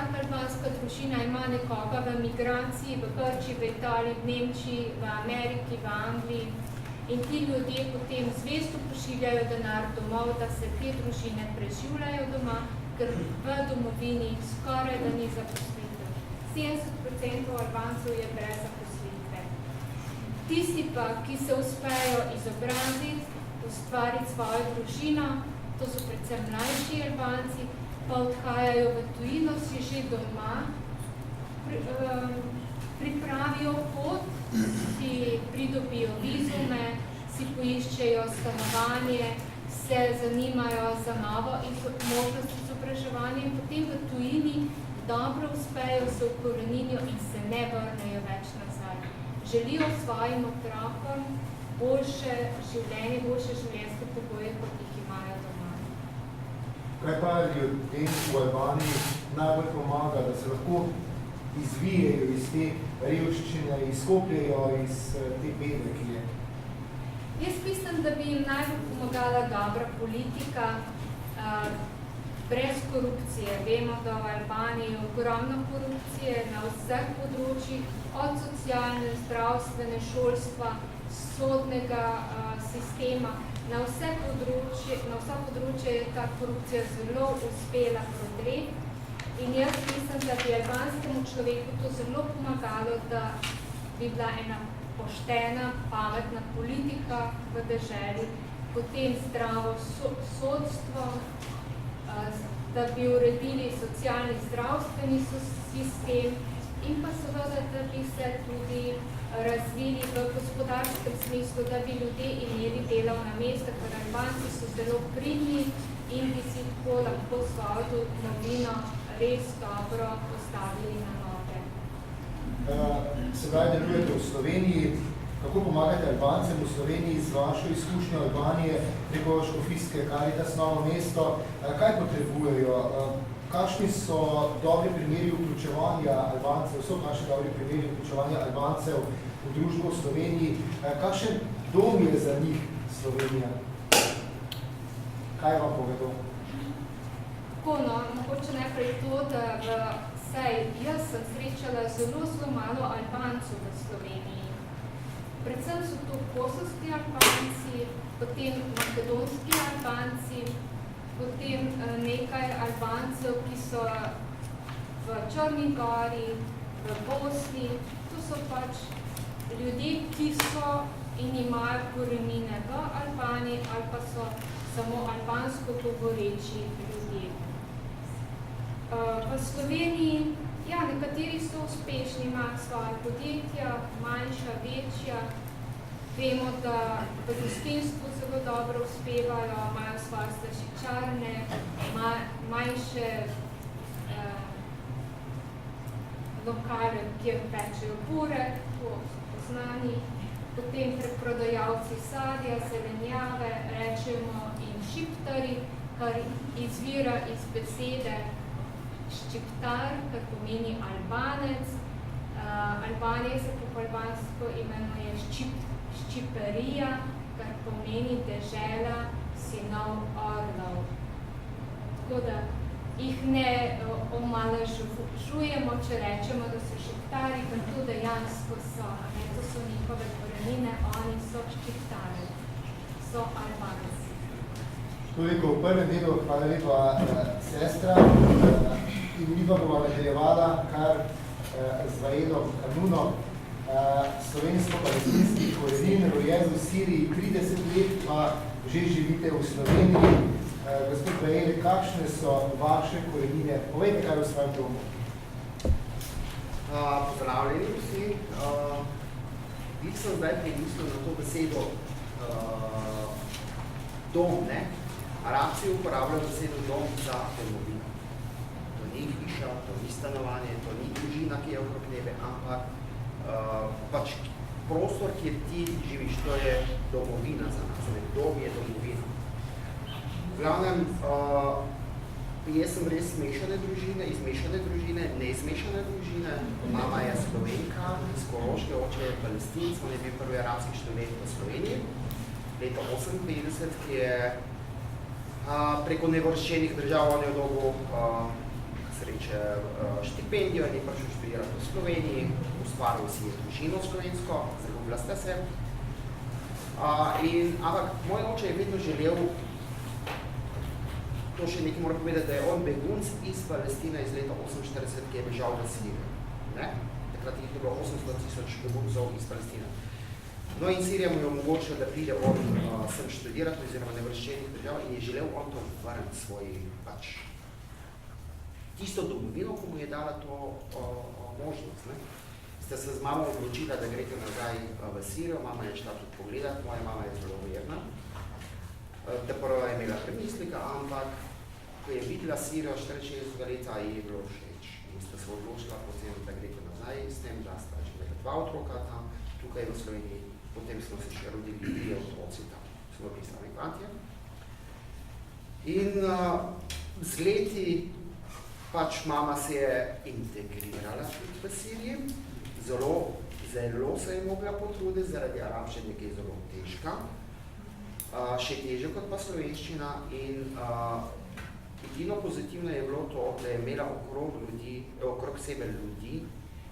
vsaka albanska družina ima nekoga v migraciji, v Grčiji, v Italiji, v Nemčiji, v Ameriki, v Angliji. In ti ljudje potem zvesto pošiljajo denar domov, da se te družine preživljajo doma, ker v domovini skoraj da ni zaposlitev. 70% Albancev je brez zaposlitve. Tisti pa, ki se uspejo izobraziti, ustvariti svojo družino, to so predvsem mlajši Albanci, pa odhajajo v tujino, si že doma pripravijo pot, si pridobijo vizume, si poiščejo stanovanje, se zanimajo za novo možnost izobraževanja in potem v tujini dobro uspejo, se ukoreninijo in se ne vrnejo več nazaj. Želijo svojim otrokom boljše življenje, boljše življenjske pogoje, kot jih imajo doma. Kaj pa ljudem v Albaniji najbolj pomaga, da se lahko izvijejo iz te revščine, izkopljajo iz te bede, ki je? Jaz mislim, da bi jim najbolj pomagala dobra politika, brez korupcije. Vemo, da v Albaniji je ogromno korupcije na vseh področjih, od socialne, zdravstvene, šolstva, sodnega sistema. Na vsa področja je ta korupcija zelo uspela prodreti. In jaz mislim, da bi albanskemu človeku to zelo pomagalo, da bi bila ena poštena, pametna politika v deželi, potem zdravo sodstvo, da bi uredili socialni zdravstveni sistem in pa seveda, da bi se tudi razvili v gospodarskem smislu, da bi ljudje imeli delovna mesta, ker Albanci so zelo pridni in bi si tako lahko svojo domovino res dobro postavili na noge. Sedaj delujete v Sloveniji. Kako pomagate Albancem v Sloveniji z vašo izkušnjo Albanije preko škofijske Caritas Novo mesto? Kaj potrebujejo? Kakšni so dobri primeri vključevanja Albancev, so naši dobri primeri vključevanja Albancev v družbo v Sloveniji? Kakšen dom je za njih Slovenija? Kaj vam povedo? Tako, no, mogoče najprej to, da jaz sem srečala zelo malo Albancov v Sloveniji. Predvsem so to kosovski Albanci, potem makedonski Albanci, potem nekaj Albancev, ki so v Črni Gori, v Bosni. To so pač ljudje, ki so in imajo korenine v Albaniji ali pa so samo albansko govoreči ljudje. V Sloveniji, ja, nekateri so uspešni, imajo svoje podjetja, manjša, večja. Vemo, da v gostinstvu zelo dobro uspevajo, imajo svoje slaščičarne, manjše lokale, kjer pečejo burek, poznani. Potem preprodajalci sadja, zelenjave, rečemo in šiptari, kar izvira iz besede ščiptar, kar pomeni Albanec. Albanija se po albansko imenuje Ščiperija, kar pomeni dežela sinov orlov. Tako da jih ne omalovažujemo, če rečemo, da so ščiptari, ker to dejansko so. To so njihove korenine, oni so ščiptari, so Albanci. Toliko v prvem delu, hvala lepa sestra. In mi pa bomo nadaljevala kar z Vajedom Kanunom. Slovensko-palestinskih korenin, rojen v Siriji, 30 let pa že živite v Sloveniji. Gospod Vajed, kakšne so vaše korenine? Povejte, kaj v svojem domu. Pozdravljeni vsi. Bil sem zdaj premislil na to besedo dom, ne? Arabci uporabljajo besedo dom za domovino. To ni hiša, to ni stanovanje, to ni družina, ki je okrog tebe, ampak pač prostor, kjer ti živiš, to je domovina za nas. Dom je domovina. V glavnem, jaz sem res smešane družine, izmešane družine, neizmešane družine. Mama je Slovenka, iz Koroške, oče je Palestinc, on je bil prvi arabski študent v Sloveniji, leta 58, ki je preko nevrščenih držav, on je dobil, se sreče štipendijo in je prišel študirati v Sloveniji, ustvaril si je družino slovensko, zaljubila sta se. Ampak moj oče je vedno želel, to še nekaj moram povedati, da je on begunc iz Palestine iz leta 1948, ki je bežal v Sirijo. Takrat je bilo 800,000 beguncov iz Palestine. No in Sirija mu je omogočila, da pride on sem študirati oziroma nevrščenih držav in je želel on to vrniti svoji tisto domovino, ko mu je dala to možnost. Ste se z mamo odločila, da grete nazaj v Sirijo, mama je šla tudi pogledati, moja mama je zelo verna. Da prva je imela premislika, ampak ko je videla Sirijo 64 leta, je bilo všeč. In sta se odločila potem, da grete nazaj s tem, da sta imela 2 otroka tam, tukaj v Sloveniji. Potem smo se še rodili 3 otroci tam, smo bili sami kvantje. In z leti mama se je integrirala tudi v Siriji. Zelo se je mogla potruditi zaradi arabščine, ki je zelo težka. Še težje kot pa slovenščina in edino pozitivno je bilo to, da je imela okrog sebe ljudi,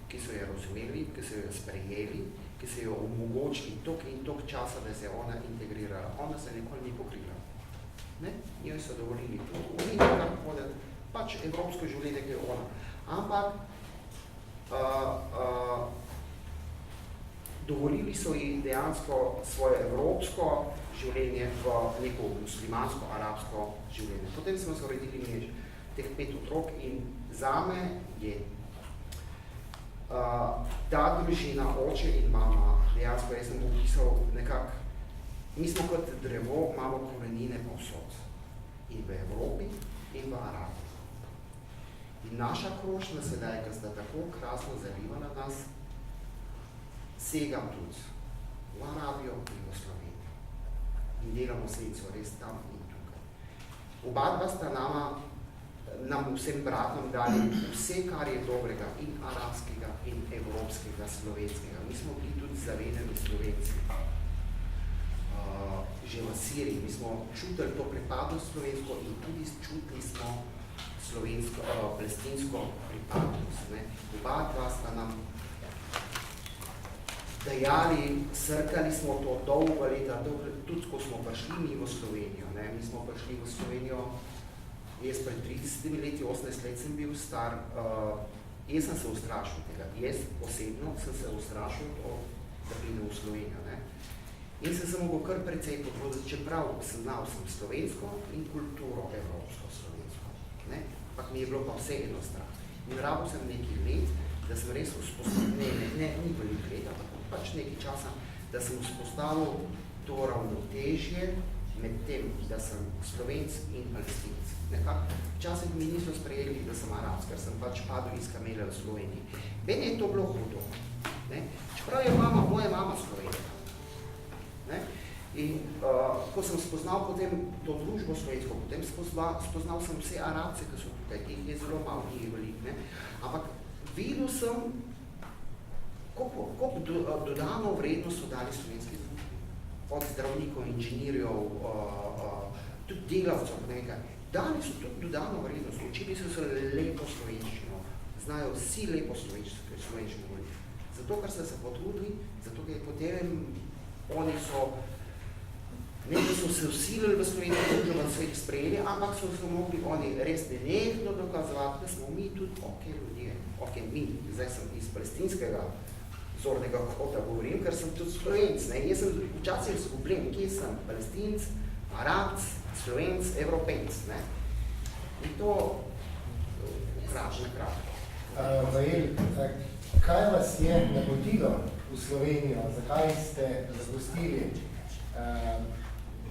ki so jo razumeli, ki so jo sprejeli, ki so jo omogočili toliko in toliko časa, da se je ona integrirala. Ona se nikoli ni pokrila. Njoj so dovolili to. Oni nekako hodili, evropsko življenje, ki je ona. Ampak dovolili so ji dejansko svoje evropsko življenje v neko muslimansko, arabsko življenje. Potem smo se uredili teh 5 otrok in zame je ta družina, oče in mama, dejansko jaz sem opisal nekako, mi smo kot drevo, imamo korenine povsod. In v Evropi, in v Arabiji. In naša krošnja sedaj, ki sta tako krasno zalivala nas, segam tudi v Arabijo in v Slovenijo. In delamo senco res tam in tukaj. Oba dva sta nam vsem bratom dali vse, kar je dobrega, in arabskega, in evropskega, slovenskega. Mi smo bili tudi zavedeni Slovenci. Že v Siriji, mi smo čutili to pripadnost slovensko in tudi čutili smo palestinsko pripadnost. Oba dva sta nam dajali, srkali smo to dolgo leta, tudi ko smo prišli mi v Slovenijo. Mi smo prišli v Slovenijo, jaz pred 30 leti, 18 let sem bil star, jaz sem se ustrašil tega. Jaz osebno sem se ustrašil to, da pridem v Slovenijo. In sem se mogel kar precej potruditi, čeprav sem znal slovensko in kulturo evropsko-slovensko. Ampak mi je bilo pa vse eno strah. In rabil sem nekaj let, da sem res vzpostavil, ni veliko let, ampak nekaj časa, da sem vzpostavil to ravnotežje med tem, da sem Slovenc in Palestinec. Včasih mi niso sprejeli, da sem Arabc, ker sem padel iz kamele v Sloveniji. Meni je to bilo hudo. Čeprav je moja mama Slovenka. In ko sem spoznal potem to družbo slovensko, potem spoznal sem vse Arabce, ki so tukaj, teh je zelo malo, ni veliko, ampak videl sem, koliko dodano vrednost so dali slovenski družbi. Od zdravnikov, inženirjev, tudi delavcev, nekaj. Dali so tudi dodano vrednost, učili so se lepo slovenščino, znajo vsi lepo slovenščino govoriti. Zato, ker so se potrudili, zato, ker je potem oni so se vsilili v Slovenijo, da so jih sprejeli, ampak so mogli oni res nenehno dokazovati, da smo mi tudi ljudje. Mi, zdaj sem iz palestinskega zornega kota govorim, ker sem tudi Slovenc. Jaz sem včasih izgubljen, kje sem Palestinc, Arabc, Slovenc, Evropejc. In to kratko. Vael, kaj vas je napotilo v Slovenijo? Zakaj ste zapustili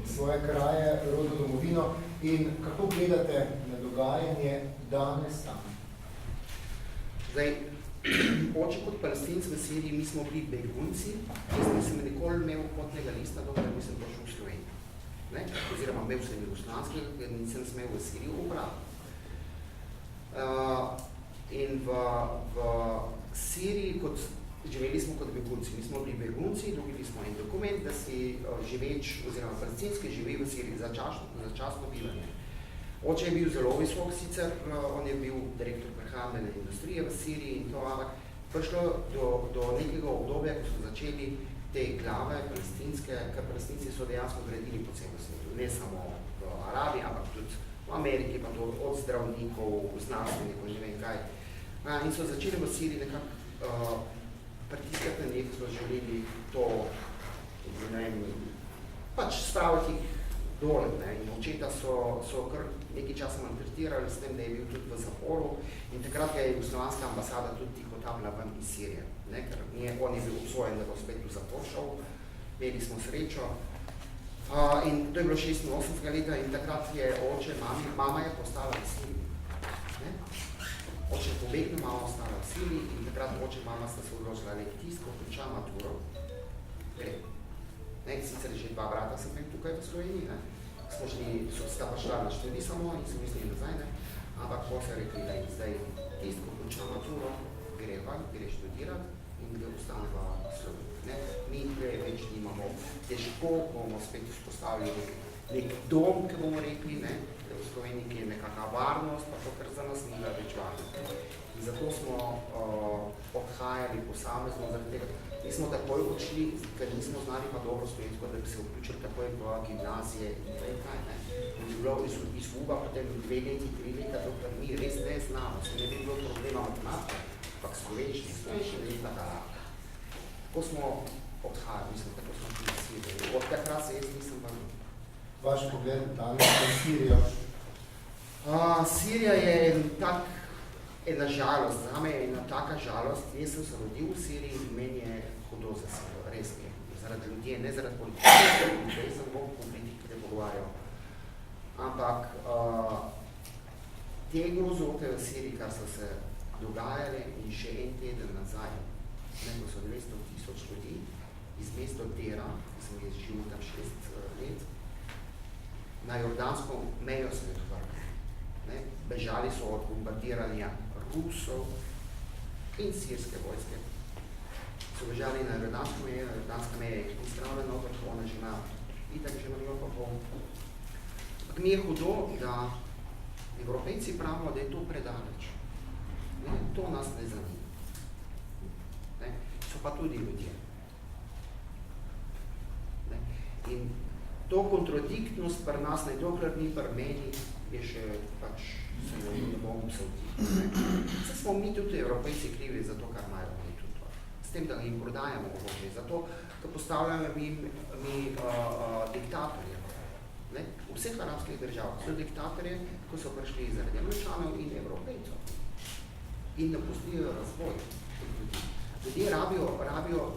svoje kraje, rodno domovino in kako gledate na dogajanje danes tam? Zdaj, oče kot Palestinc v Siriji, mi smo bili begunci, jaz nisem nikoli imel potnega lista, dokler nisem prišel v Slovenijo. Oziroma imel sem jugoslavskega, ker nisem smel v Siriji upraviti. In v Siriji živeli smo kot begunci. Mi smo bili begunci, dobili smo en dokument, da si živeč, oziroma palestinski živi v Siriji začasno bivanje. Oče je bil zelo visok sicer, on je bil direktor prehrambene industrije v Siriji in to, ampak prišlo do nekega obdobja, ko so začeli te glave palestinske, ker palestinci so dejansko gradili po celem svetu, ne samo v Arabiji, ampak tudi v Ameriki, pa to od zdravnikov, znanstvenikov, ne vem kaj. In so začeli v Siriji nekako pritiskati na njih, so želeli to, ne vem, pač spraviti jih dole, ne, in očeta so kar nekaj časa maltretirali s tem, da je bil tudi v zaporu in takrat ga je jugoslovanska ambasada tudi tihotapila ven iz Sirije, ne, ker on je bil obsojen, da bo spet v zapor šel, imeli smo srečo. In to je bilo 86. leta in takrat je oče, mama je postala v Siriji. Ne? Oče je pobegnil, mama ostala v Siriji in takrat oče, mama sta se odločila lektisko, konča maturo. Sicer že 2 brata sem bil tukaj v Sloveniji, ne? Smo šli, sta pa šla na študij samo in so mislili nazaj, ne? Ampak po se rekli, da zdaj tisto, konča maturo, gre van, gre študirati in gre ostane v Sloveniji. Mi več nimamo, težko bomo spet vzpostavili nek dom, ki bomo rekli, ne? V Sloveniji, ki je nekakva varnost, pa to, kar za nas ni več varnost. In zato smo odhajali posamezno, zaradi tega, mi smo takoj odšli, ker nismo znali pa dobro slovensko, da bi se vključili takoj v gimnazije in kaj, ne. In bi bilo izguba potem 2 leti, 3 leta, dokler mi res ne znamo, se ne bi bilo problema matematika, ampak slovenščina ni taka lahka. Tako smo odhajali, mislim, tako smo prisilili. Od takrat se jaz nisem vrnil. Vaš pogled danes na Sirijo? Sirija je ena žalost, zame je ena taka žalost. Jaz sem se rodil v Siriji in meni je hudo za Sirijo, res je. Zaradi ljudje, ne zaradi politike, jaz sem bom politike ne pogovarjal. Ampak te grozote v Siriji, kar so se dogajale in še en teden nazaj, ko so 200,000 ljudi iz mesta Dera, ki sem jaz živel tam 6 let, na jordansko mejo se je odvrnil. Bežali so od bombardiranja Rusov in sirske vojske. So bežali na jordansko mejo, jordanska meja je izstravljena, tako ona že ima itak že milijon pa pol. Ampak mi je hudo, da Evropejci pravimo, da je to predaleč. To nas ne zanima. So pa tudi ljudje. In to kontradiktnost pri nas, dokler ni pri meni, je še pač se ne bom psevti. Se smo mi tudi Evropejci krivi za to, kar imajo oni tudi. S tem, da jim prodajamo orožje. Zato, ko postavljamo mi diktatorje. V vseh arabskih državah so diktatorje, ko so prišli zaradi Američanov in Evropejcev. In napustijo razvoj. Ljudje rabijo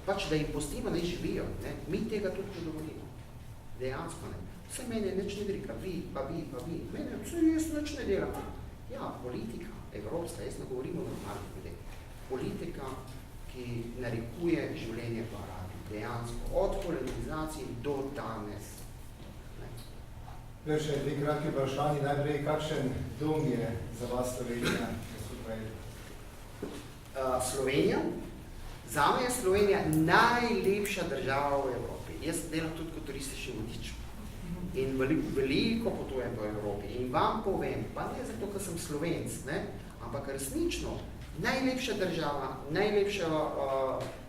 pač, da jim pustimo, ne živijo. Ne? Mi tega tudi ne dovolimo. Dejansko ne. Vse mene nič ne gre, pa vi. Mene vse jaz nič ne delam. Ja, politika, evropska, jaz ne govorimo o normalnih ljudeh. Politika, ki narekuje življenje v Arabiji. Dejansko. Od kolonizacije do danes. Še 2 kratki vprašanji. Najprej, kakšen dom je za vas Slovenija? Slovenija? Zame je Slovenija najlepša država v Evropi. Jaz delam tudi kot turistični vodič. In veliko potujem po Evropi. In vam povem, pa ne zato, ker sem Slovenc, ne? Ampak resnično, najlepša država, najlepša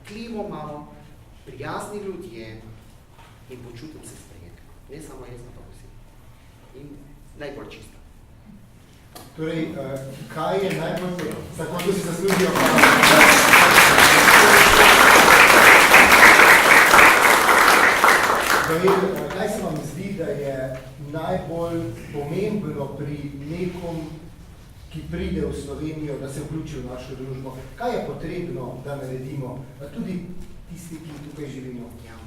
klimo imamo, prijazni ljudje in počutim se sprejet. Ne samo jaz, ampak vsi. In najbolj čista. Torej, kaj je najbolj, tako da si zaslužijo? Kaj se vam zdi, da je najbolj pomembno pri nekom, ki pride v Slovenijo, da se vključi v našo družbo? Kaj je potrebno, da naredimo? Tudi tisti, ki tukaj živimo. Ja.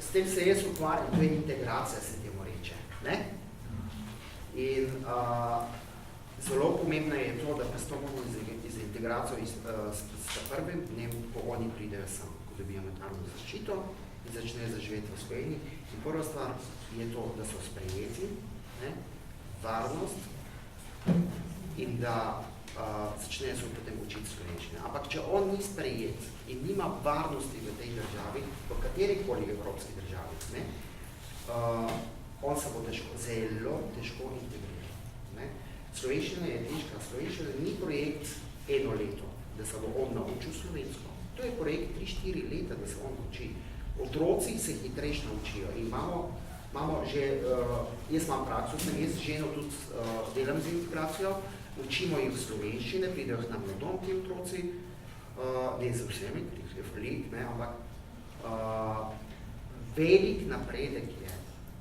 S tem se jaz ukvarjam, to je integracija, se temu reče. Ne? In zelo pomembno je to, da pristopimo z integracijo s prvim dnem, ko oni pridejo sem, ko dobijo mednarodno zaščito in začnejo zaživeti v Sloveniji. In prva stvar je to, da so sprejeti, ne, varnost in da začnejo se potem učiti slovenščine. Ampak če on ni sprejet in nima varnosti v tej državi, v katerikoli evropski državi, ne, on se bo zelo težko integriral. Ne? Slovenščina je težka. Slovenščina ni projekt eno leto, da se bo on naučil slovensko. To je projekt 3-4 leta, da se on nauči. Otroci se hitrejš naučijo in imamo že, jaz imam prakso, sem jaz z ženo tudi delam z integracijo, učimo jih slovenščine, pridejo k nam na dom ti otroci, ne z vsemi, ki je velik, ne, ampak velik napredek je,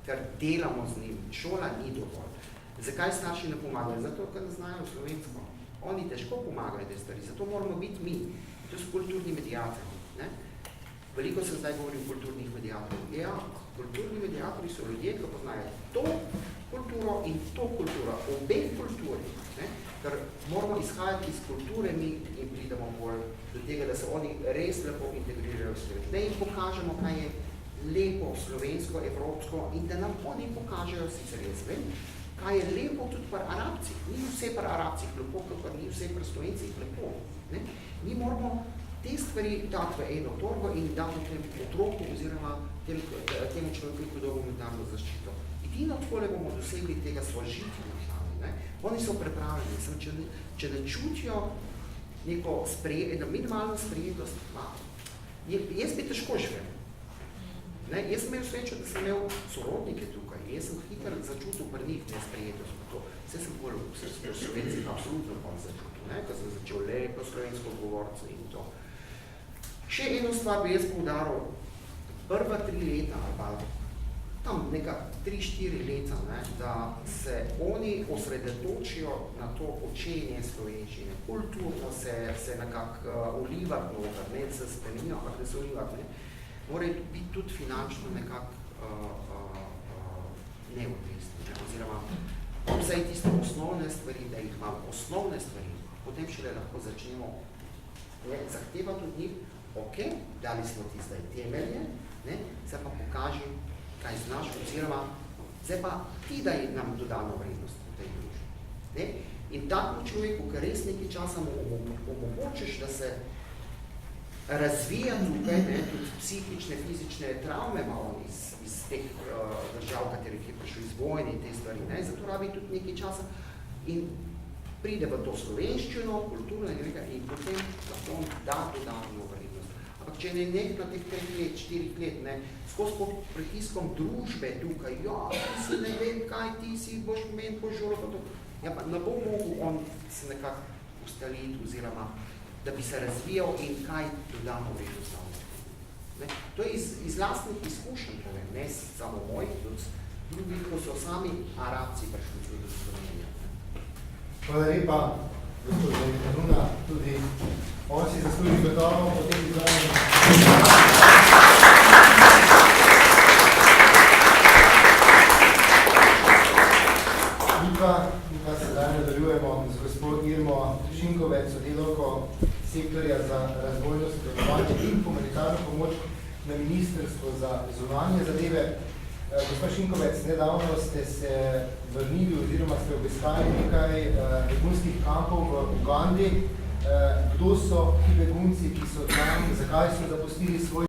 ker delamo z njim, šola ni dovolj. Zakaj starši ne pomagajo? Zato, ker ne znajo slovensko. Oni težko pomagajo te stvari, zato moramo biti mi. To so kulturni mediatorji. Ne? Veliko se zdaj govori o kulturnih mediatorjih. Ja, kulturni mediatorji so ljudje, ki poznajo to kulturo in to kulturo, obe kulturi. Ne? Ker moramo izhajati iz kulture mi in pridemo bolj do tega, da se oni res lepo integrirajo v svet. Da jim pokažemo, kaj je lepo slovensko, evropsko in da nam oni pokažejo, sicer jaz vem, kaj je lepo tudi pri Arabcih. Ni vse pri Arabcih lepo, kakor ni vse pri Slovencih lepo. Ne? Mi moramo te stvari dati v eno torbo in dati temu otroku oziroma temu človeku dokumentarno zaščito. Edino takole bomo dosegli tega svožitja na sami. Oni so pripravljeni, če ne čutijo neko minimalno sprejetost, jaz bi težko živel. Ne, jaz sem imel srečo, da sem imel sorodnike tukaj. Jaz sem hitro začutil pri njih nesprejetost. Vse sem bolj v Slovencih absolutno bolj začutil, ne, ko sem začel lepo slovensko govorce in to. Še eno stvar bi jaz poudaril, prva 3 leta, ali pa tam neka 3-4 leta, ne, da se oni osredotočijo na to učenje slovenščine. Kulturno se nekako ulivati noter, ne, se spremenijo, ampak da se ulivati, ne. Morajo biti tudi finančno nekako neodvisni, oziroma vsaj tiste osnovne stvari, da jih imamo osnovne stvari, potem šele lahko začnemo zahtevati od njih, ok, dali smo ti zdaj temelje, ne, zdaj pa pokaži, kaj znaš, oziroma zdaj pa ti daj nam dodano vrednost v tej družbi. Ne? In takemu človeku, ker res nekaj časa mu omogočiš, da se razvija tukaj, ne, tudi psihične, fizične travme malo iz teh držav, katerih je prišel iz vojne in te stvari, ne, zato rabi tudi nekaj časa in pride v to slovenščino, kulturno in potem lahko on da dodano vrednost. Ampak če ne na teh 3 let, 4 let, ne, skozi pod pritiskom družbe tukaj, ja, ti si ne vem kaj, ti si boš meni požolo, pa to, ja, pa ne bo mogel on se nekako ustaliti oziroma da bi se razvijal in kaj dodamo vrednost na. To je iz lastnih izkušenj, povem, ne samo mojih, tudi drugih, ko so sami Arabci prišli tudi v Slovenijo. Hvala lepa, gospod Zanuna, tudi on si zasluži gotovo po tem izvajanju. Mi pa sedaj nadaljujemo z gospod Irmo Šinkovec, sodelavko sektorja za razvojno sodelovanje in humanitarno pomoč na Ministrstvo za zunanje zadeve. Gospod Šinkovec, nedavno ste se vrnili oziroma ste obiskali nekaj begunskih kampov v Ugandi. Kdo so ti begunci, ki so tam, zakaj so zapustili svoj